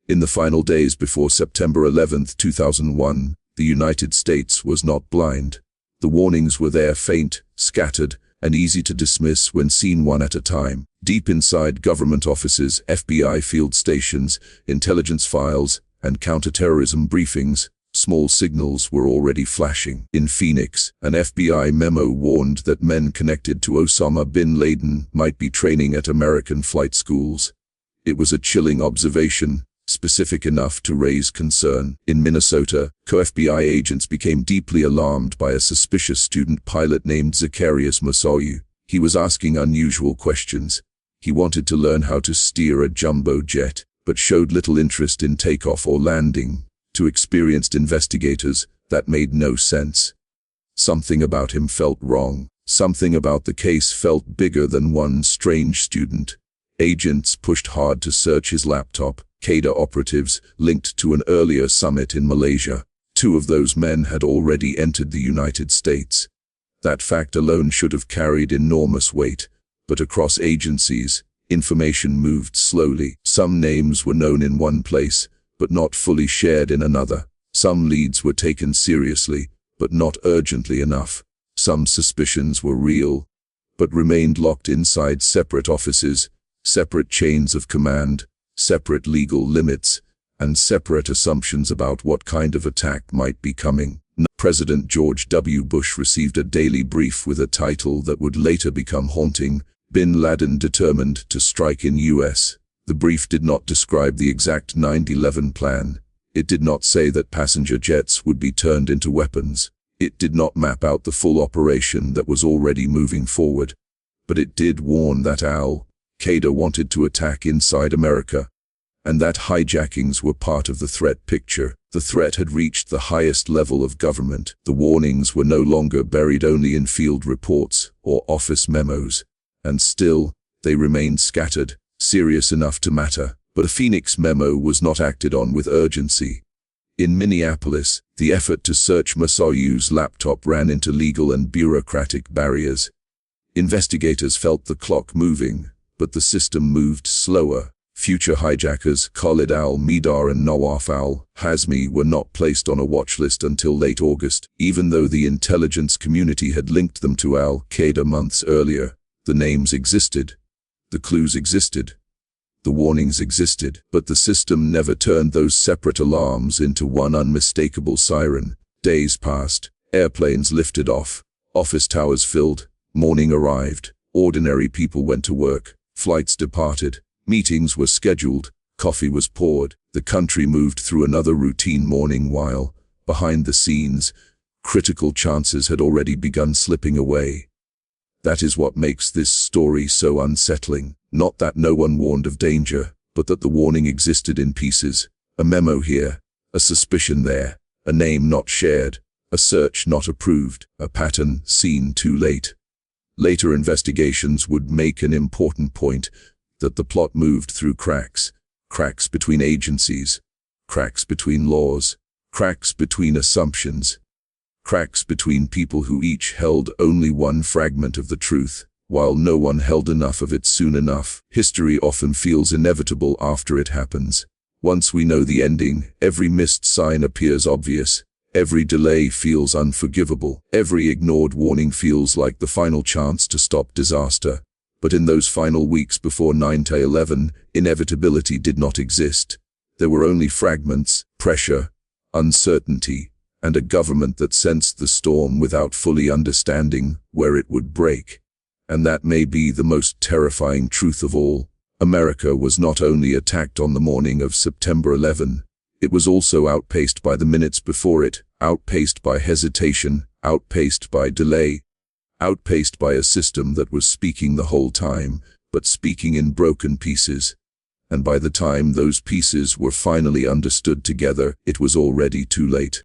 In the final days before September 11, 2001, the United States was not blind. The warnings were there, faint, scattered, and easy to dismiss when seen one at a time. Deep inside government offices, FBI field stations, intelligence files, and counterterrorism briefings, small signals were already flashing. In Phoenix, an FBI memo warned that men connected to Osama bin Laden might be training at American flight schools. It was a chilling observation, specific enough to raise concern. In Minnesota, co-FBI agents became deeply alarmed by a suspicious student pilot named Zacarias Moussaoui. He was asking unusual questions. He wanted to learn how to steer a jumbo jet, but showed little interest in takeoff or landing. To experienced investigators, that made no sense. Something about him felt wrong. Something about the case felt bigger than one strange student. Agents pushed hard to search his laptop. al-Qaeda operatives linked to an earlier summit in Malaysia. 2 of those men had already entered the United States. That fact alone should have carried enormous weight, but across agencies, information moved slowly. Some names were known in one place, but not fully shared in another. Some leads were taken seriously, but not urgently enough. Some suspicions were real, but remained locked inside separate offices, separate chains of command, separate legal limits, and separate assumptions about what kind of attack might be coming. President George W. Bush received a daily brief with a title that would later become haunting: Bin Laden determined to strike in U.S. The brief did not describe the exact 9/11 plan. It did not say that passenger jets would be turned into weapons. It did not map out the full operation that was already moving forward. But it did warn that al-Qaeda wanted to attack inside America, and that hijackings were part of the threat picture. The threat had reached the highest level of government. The warnings were no longer buried only in field reports or office memos, and still, they remained scattered, serious enough to matter. But the Phoenix Memo was not acted on with urgency. In Minneapolis, the effort to search Moussaoui's laptop ran into legal and bureaucratic barriers. Investigators felt the clock moving, but the system moved slower. Future hijackers Khalid al-Mihdhar and Nawaf al-Hazmi were not placed on a watch list until late August, even though the intelligence community had linked them to al-Qaeda months earlier. The names existed, the clues existed, the warnings existed, but the system never turned those separate alarms into one unmistakable siren. Days passed, airplanes lifted off, office towers filled, morning arrived, ordinary people went to work, flights departed, meetings were scheduled, coffee was poured. The country moved through another routine morning while, behind the scenes, critical chances had already begun slipping away. That is what makes this story so unsettling. Not that no one warned of danger, but that the warning existed in pieces. A memo here, a suspicion there, a name not shared, a search not approved, a pattern seen too late. Later investigations would make an important point: that the plot moved through cracks between agencies, cracks between laws, cracks between assumptions, cracks between people who each held only one fragment of the truth, while no one held enough of it soon enough. History often feels inevitable after it happens. Once we know the ending, every missed sign appears obvious. Every delay feels unforgivable. Every ignored warning feels like the final chance to stop disaster. But in those final weeks before 9/11, inevitability did not exist. There were only fragments, pressure, uncertainty, and a government that sensed the storm without fully understanding where it would break. And that may be the most terrifying truth of all. America was not only attacked on the morning of September 11, it was also outpaced by the minutes before it, outpaced by hesitation, outpaced by delay, outpaced by a system that was speaking the whole time, but speaking in broken pieces. And by the time those pieces were finally understood together, it was already too late.